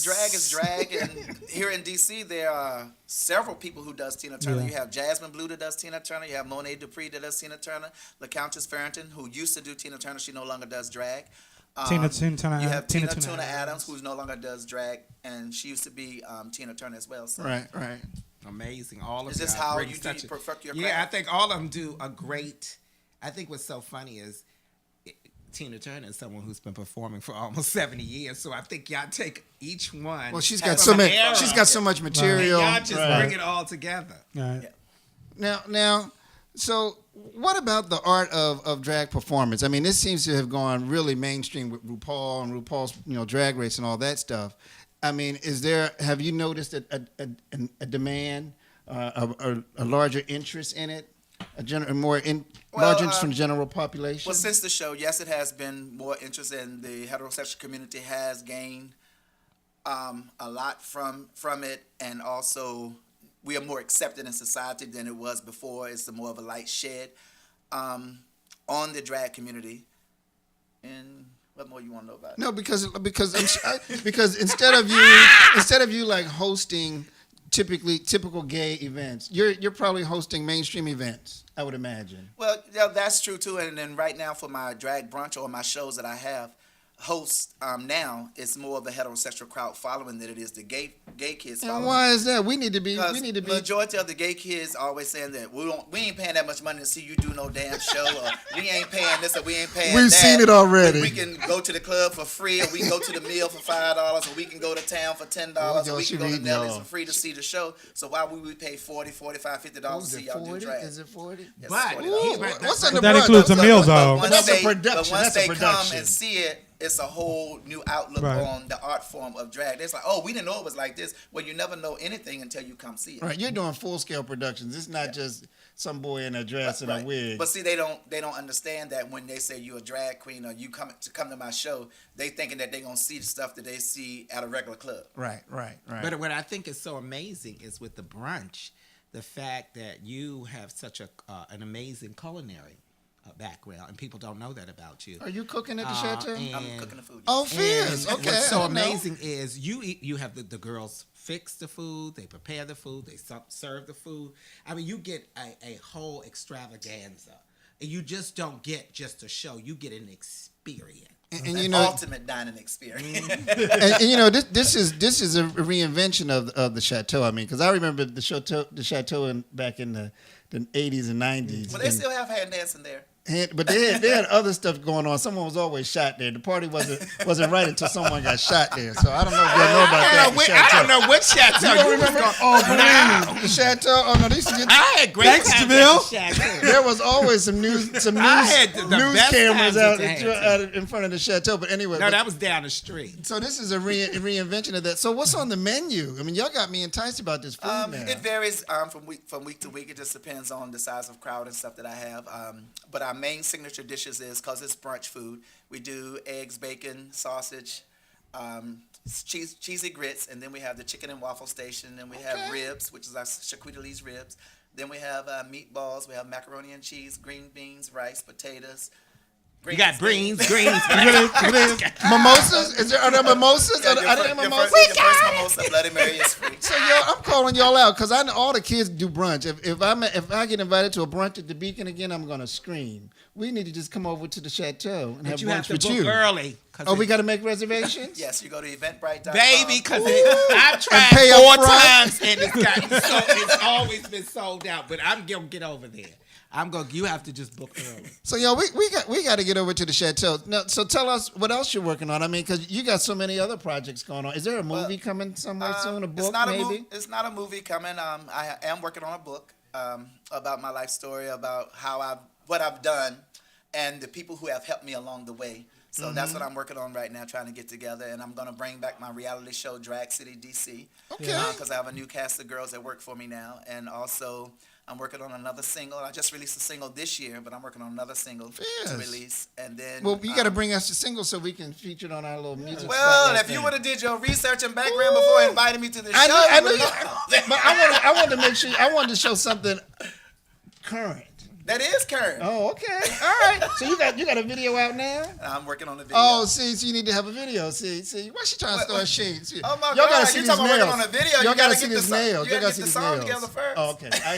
drag is drag, and here in D.C. there are several people who does Tina Turner. Yeah. You have Jasmine Blue that does Tina Turner. You have Monet Dupree that does Tina Turner. La Countess Farrington, who used to do Tina Turner, she no longer does drag. Tina Turner. You have Tina Tina Turner Adams, who no longer does drag, and she used to be Tina Turner as well. So. right. Amazing. All of Is this y'all how bring you do such you perfect your Yeah, I craft? think all of them do a great. I think what's so funny is Tina Turner is someone who's been performing for almost 70 years. So I think y'all take each one. Well, she's from got so an much. era, She's got so much and material. y'all just Right. bring it all together. Right. Now, so what about the art of drag performance? I mean, this seems to have gone really mainstream with RuPaul and RuPaul's Drag Race and all that stuff. I mean, have you noticed a demand, a larger interest in it, larger interest from the general population? Well, since the show, yes, it has been more interest, in the heterosexual community has gained a lot from it, and also we are more accepted in society than it was before. It's more of a light shed on the drag community. And what more you want to know about it? No, because instead of you like hosting typical gay events, you're probably hosting mainstream events, I would imagine. Well, yeah, that's true too. And then right now for my drag brunch or my shows that I have, host now, it's more of a heterosexual crowd following than it is the gay kids And following. why is that? We need to be. Majority of the gay kids always saying that we ain't paying that much money to see you do no damn show, or we ain't paying this, or we ain't paying We've that. seen it already. We can go to the club for free, or we can go to the meal for $5, or we can go to town for $10, or we can go to Nelly's for free to see the show. So why would we pay $40, $45, $50 to see y'all do drag? Is it 40? Yes, But $40. What's in the That brunch? includes the meals, though. But That's a once production. That's a they come production. and see it, it's a whole new outlook Right. on the art form of drag. It's like, oh, we didn't know it was like this. Well, you never know anything until you come see it. Right, you're doing full scale productions. It's not just some boy in a dress and a wig. But see, they don't understand that when they say you're a drag queen or you come to my show, they thinking that they're gonna see the stuff that they see at a regular club. Right. But what I think is so amazing is with the brunch, the fact that you have such an amazing culinary background, and people don't know that about you. Are you cooking at the chateau? I'm cooking the food. Oh, Fizz. And Okay. what's so I didn't know. amazing is you have the girls fix the food, they prepare the food, they serve the food. I mean, you get a whole extravaganza. And you just don't get just a show. You get an experience. And An you know, ultimate dining experience. and you know, this is a reinvention of the chateau. I mean, because I remember the chateau back in the 80s and 90s. Well, they still have hand dancing there. But they had other stuff going on. Someone was always shot there. The party wasn't right until someone got shot there. So I don't know if y'all know about that. I don't know what chateau. You don't remember? Oh, believe me, the chateau. Oh no, they used to get. I had great Thanks, times Jamil. at the chateau. There was always some news I had the news best cameras times out at the in front of the chateau. But anyway, No, that was down the street. so this is a reinvention of that. So what's on the menu? I mean, y'all got me enticed about this food now. It varies from week to week. It just depends on the size of crowd and stuff that I have. But our main signature dishes is, because it's brunch food, we do eggs, bacon, sausage, cheesy grits, and then we have the chicken and waffle station, and we have ribs, which is our charcuterie ribs. Then we have meatballs, we have macaroni and cheese, green beans, rice, potatoes. You got greens. Mimosas? Are there mimosas? Yeah, Are there mimosas? your first mimosa, Bloody Mary is free. So I'm calling y'all out because I know all the kids do brunch. If I get invited to a brunch at the Beacon again, I'm gonna scream. We need to just come over to the chateau and have But you have brunch to with book you. early. Oh, we got to make reservations. Yes, you go to eventbrite.com. Baby, because I've tried pay up 4 front. times and it's always been sold out. But I'm gonna get over there. You have to just book early. So yo, we got to get over to the chateau. Now, so tell us what else you're working on. I mean, because you got so many other projects going on. Is there a movie coming somewhere soon? A book, maybe? It's not a movie coming. I am working on a book about my life story, about what I've done, and the people who have helped me along the way. So that's what I'm working on right now, trying to get together. And I'm going to bring back my reality show, Drag City DC. Okay. Because I have a new cast of girls that work for me now. And also, I'm working on another single. I just released a single this year, but I'm working on another single to release. And then, Well, you got to bring us the single so we can feature it on our little music. well, spotlight if you thing. would have did your research and background before inviting me to the show, I you knew would've you- known that. But I wanted to make sure. I wanted to show something current. That is current. Oh, okay. All right. So you got a video out now? I'm working on the video. Oh, see, so you need to have a video. See, why she trying to start shade? See, Oh my y'all God! gotta see You these talking about nails. working on a video? Y'all You gotta gotta see get these the nails. You Y'all gotta gotta get see the these song nails. together first. Oh, okay, I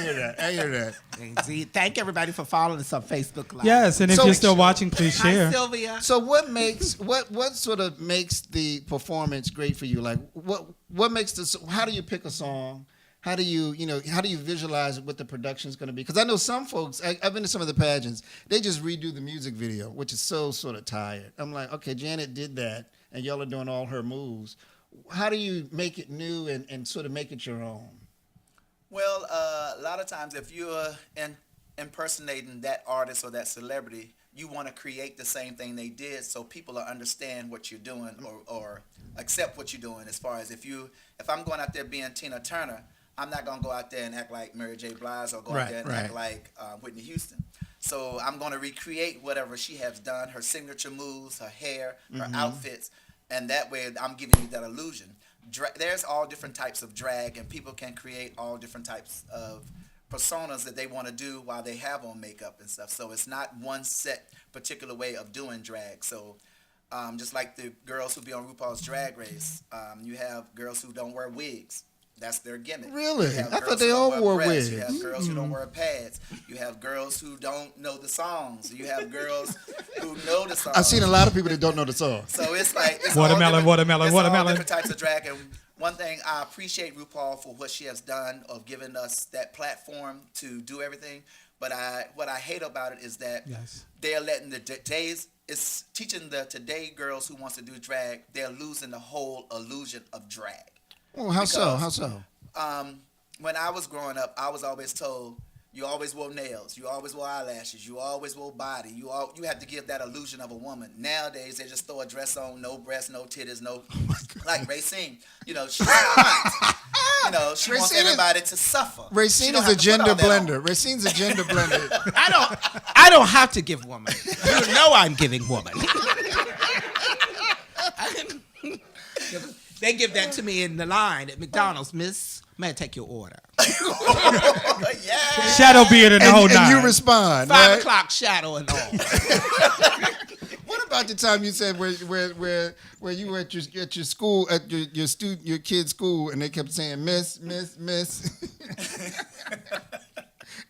hear that. And see, thank everybody for following us on Facebook Live. Yes, and if So- you're still watching, please Hi, share. Sylvia. So what sort of makes the performance great for you? Like what makes this? How do you pick a song? How do you visualize what the production's going to be? Because I know some folks, I've been to some of the pageants, they just redo the music video, which is so sort of tired. I'm like, okay, Janet did that, and y'all are doing all her moves. How do you make it new and sort of make it your own? Well, a lot of times if you're impersonating that artist or that celebrity, you want to create the same thing they did so people will understand what you're doing or accept what you're doing. As far as if I'm going out there being Tina Turner, I'm not going to go out there and act like Mary J. Blige or go out there and act like Whitney Houston. So I'm going to recreate whatever she has done, her signature moves, her hair, her outfits, and that way I'm giving you that illusion. There's all different types of drag, and people can create all different types of personas that they want to do while they have on makeup and stuff. So it's not one set particular way of doing drag. So just like the girls who be on RuPaul's Drag Race, you have girls who don't wear wigs. That's their gimmick. Really? You have I girls thought they who don't all wear wore breasts. wigs. You have girls who don't wear pads. You have girls who don't know the songs. You have girls who know the songs. I've seen a lot of people that don't know the song. So it's like it's Watermelon, all watermelon. different types of drag. And one thing I appreciate RuPaul for what she has done of giving us that platform to do everything. But what I hate about it is that they're letting it's teaching the today girls who wants to do drag. They're losing the whole illusion of drag. Oh, how so? How so? When I was growing up, I was always told you always wore nails, you always wore eyelashes, you always wore body. You had to give that illusion of a woman. Nowadays, they just throw a dress on, no breasts, no titties, no. Like Racine, she's she wants everybody to suffer. Racine is a gender blender. Racine's a gender blender. I don't have to give woman. You know I'm giving woman. They give that to me in the line at McDonald's. Miss, may I take your order? Yeah. Shadow beard and the whole nine. And you respond. 5 o'clock shadow and all. What about the time you said where you were at your school at your kid's school and they kept saying miss.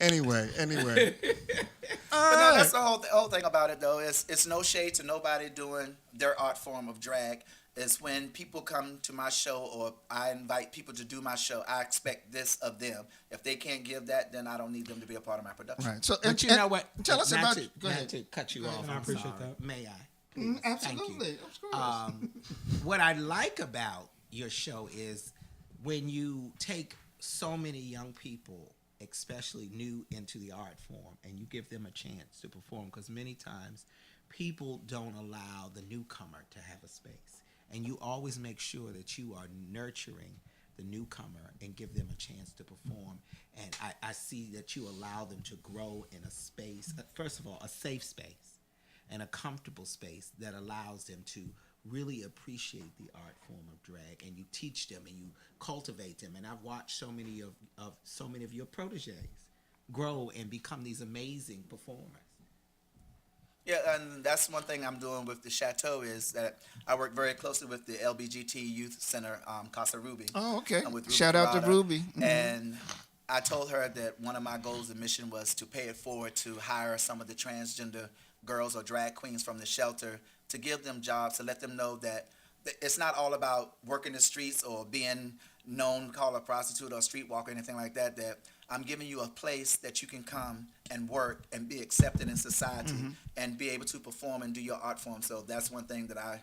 Anyway. But no, that's the whole thing about it though. It's no shade to nobody doing their art form of drag. It's when people come to my show or I invite people to do my show, I expect this of them. If they can't give that, then I don't need them to be a part of my production. Right. So, But you know what? Tell us about it. Go Not ahead. to cut you off. I appreciate that. May I? Please? Absolutely. Thank you. Of course. What I like about your show is when you take so many young people, especially new into the art form, and you give them a chance to perform, because many times people don't allow the newcomer to have a space. And you always make sure that you are nurturing the newcomer and give them a chance to perform. And I see that you allow them to grow in a space, first of all, a safe space and a comfortable space that allows them to really appreciate the art form of drag. And you teach them and you cultivate them. And I've watched so many of your proteges grow and become these amazing performers. Yeah, and that's one thing I'm doing with the Chateau is that I work very closely with the LBGT Youth Center, Casa Ruby. Oh, okay. With Ruby Shout out to Parada. Ruby. Mm-hmm. And I told her that one of my goals and mission was to pay it forward to hire some of the transgender girls or drag queens from the shelter to give them jobs, to let them know that it's not all about working the streets or being known, called a prostitute or a streetwalker or anything like that, that I'm giving you a place that you can come and work and be accepted in society and be able to perform and do your art form. So that's one thing that I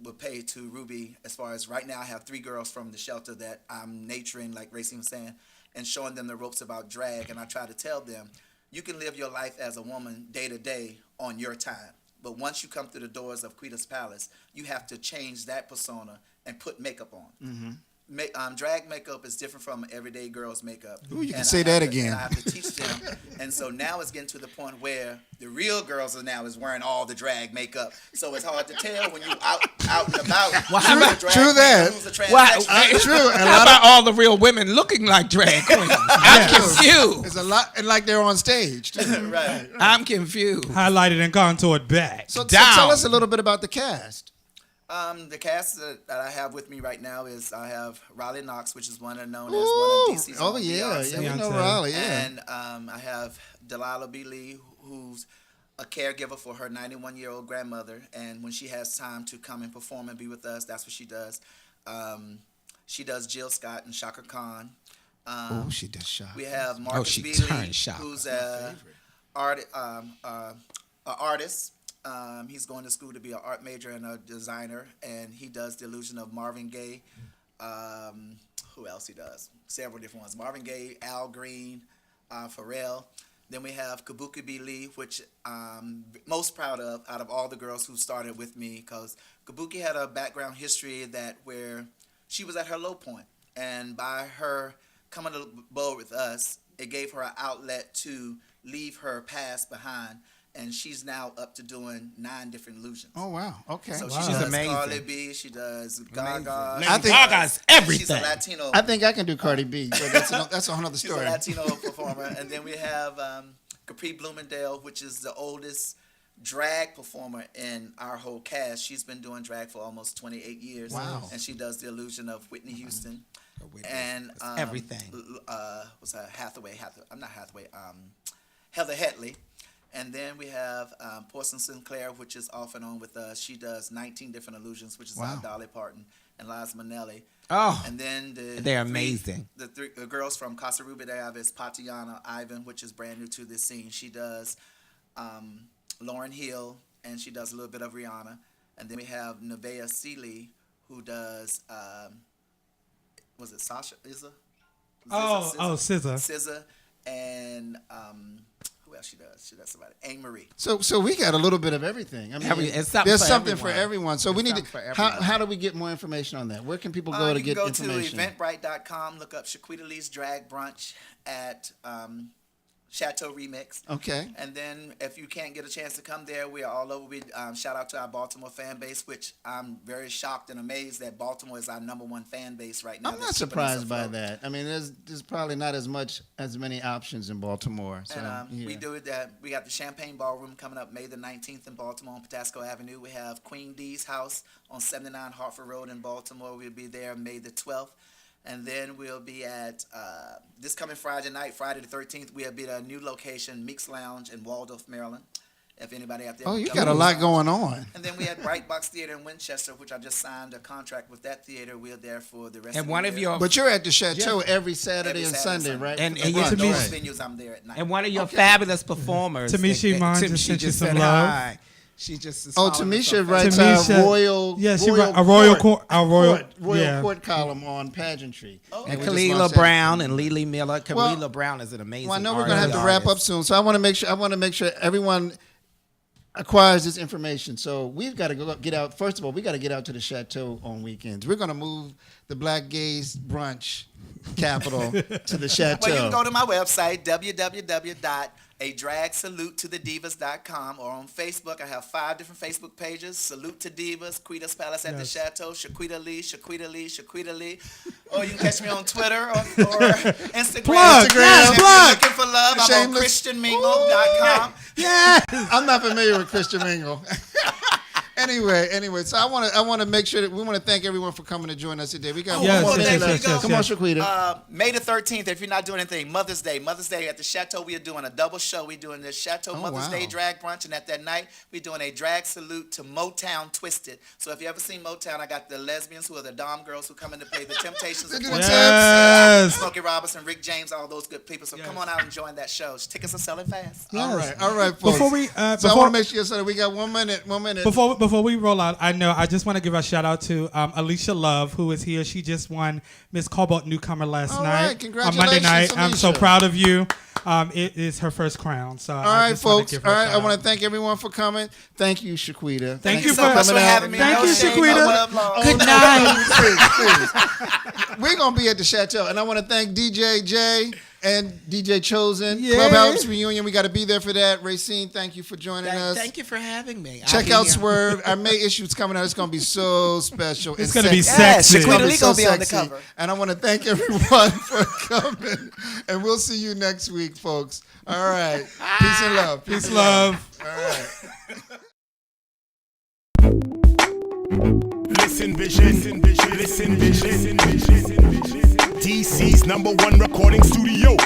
would pay to Ruby. As far as right now, I have 3 girls from the shelter that I'm nurturing, like Racine was saying, and showing them the ropes about drag. And I try to tell them, you can live your life as a woman day to day on your time. But once you come through the doors of Quita's Palace, you have to change that persona and put makeup on. Drag makeup is different from everyday girl's makeup. Ooh, you can say that again. And I have to teach them. And so now it's getting to the point where the real girls are now is wearing all the drag makeup. So it's hard to tell when you out and about. True that. True. And How about all the real women looking like drag queens? I'm confused. There's a lot, and like they're on stage. Right. I'm confused. Highlighted and contoured back. So tell us a little bit about the cast. The cast that I have with me right now is I have Riley Knox, which is known as one of DC's Oh own yeah, Beyonce. we know Riley. Yeah. And I have Delilah B. Lee, who's a caregiver for her 91-year-old grandmother, and when she has time to come and perform and be with us, that's what she does. She does Jill Scott and Shaka Khan. She does Shaka. We have Marcus B. Lee, who's an artist. He's going to school to be an art major and a designer, and he does the illusion of Marvin Gaye. Who else he does? Several different ones. Marvin Gaye, Al Green, Pharrell. Then we have Kabuki B. Lee, which I'm most proud of out of all the girls who started with me, because Kabuki had a background history where she was at her low point, and by her coming aboard with us, it gave her an outlet to leave her past behind. And she's now up to doing 9 different illusions. Oh wow! Okay, so wow. she does amazing. Cardi B, she does Gaga. I think Gaga's everything. She's a Latino. I think I can do Cardi B, but that's a whole other story. She's a Latino performer, and then we have Capri Bloomingdale, which is the oldest drag performer in our whole cast. She's been doing drag for almost 28 years. Wow! And she does the illusion of Whitney Houston. and everything. What's that? Hathaway. I'm not Hathaway. Heather Hetley. And then we have Porson Sinclair, which is off and on with us. She does 19 Different Illusions, which is our Dolly Parton and Liza Minnelli. Oh, and then they're amazing. The girls from Casa Ruby they have is Tatiana Ivan, which is brand new to this scene. She does Lauryn Hill, and she does a little bit of Rihanna. And then we have Nevaeh Seeley, who does, was it Sasha? SZA? SZA. SZA. And who else she does? She does somebody. Anne Marie. So we got a little bit of everything. I mean, there's something for everyone. So we need to. How do we get more information on that? Where can people go to get information? You can go to eventbrite.com. Look up Shaquita Lee's Drag Brunch at Chateau Remix. Okay. And then if you can't get a chance to come there, we are all over. We shout out to our Baltimore fan base, which I'm very shocked and amazed that Baltimore is our #1 fan base right now. I'm not surprised by that. I mean, there's probably not as many options in Baltimore. So, and we do that. We got the Champagne Ballroom coming up May the 19th in Baltimore on Patapsco Avenue. We have Queen D's house on 79 Hartford Road in Baltimore. We'll be there May the 12th. And then we'll be at, this coming Friday night, Friday the 13th, we'll be at a new location, Meeks Lounge in Waldorf, Maryland. If anybody out there. Oh, you got a lot going on. And then we had Bright Box Theater in Winchester, which I just signed a contract with that theater. We're there for the rest of the year. But you're at the Chateau every Saturday and Sunday, right? And those venues I'm there at night. And one of your fabulous performers. Tamisha Iman just sent you some love. Hi. She just Tamisha writes our royal court column on pageantry. And Kalila Brown and Lily Miller. Kalila Brown is an amazing Well, I know we're gonna have to wrap up soon, so I want to make sure everyone acquires this information. So we've got to get out. First of all, we got to get out to the Chateau on weekends. We're gonna move the Black Gays brunch capital to the Chateau. Well, you can go to my website, www.adragsalutetothedivas.com, or on Facebook. I have 5 different Facebook pages. Salute to Divas, Quita's Palace at the Chateau, Shaquita Lee. Or you can catch me on Twitter or Instagram. Plug. If you're looking for love, I'm on ChristianMingle.com. Yeah, I'm not familiar with Christian Mingle. Anyway, so I want to make sure that we want to thank everyone for coming to join us today. We got one more thing left. Come on, Shaquita. May the 13th, if you're not doing anything, Mother's Day at the Chateau, we are doing a double show. We're doing the Chateau Mother's Day drag brunch, and at that night, we're doing a drag salute to Motown Twisted. So if you ever seen Motown, I got the lesbians who are the Dom girls who come in to play the Temptations of Smokey Robinson, Rick James, all those good people. So come on out and join that show. Tickets are selling fast. Yes. All right, folks. I want to make sure we got 1 minute. Before we roll out, I just want to give a shout out to Alicia Love, who is here. She just won Miss Cobalt Newcomer last night on Monday night. I'm so proud of you. It is her first crown. So all right, folks. All right, I want to thank everyone for coming. Thank you, Shaquita. Thank you so much for having me. Thank you, Shaquita. Good night. Please. We're gonna be at the Chateau, and I want to thank DJ J and DJ Chosen. Clubhouse reunion. We got to be there for that. Racine, thank you for joining us. Thank you for having me. Check out Swerve. Our May issue's coming out. It's going to be so special. It's going to be sexy. It's going to be on the cover. And I want to thank everyone for coming. And we'll see you next week, folks. All right. Peace and love. Peace and love. All right. Listen, vision. DC's #1 recording studio.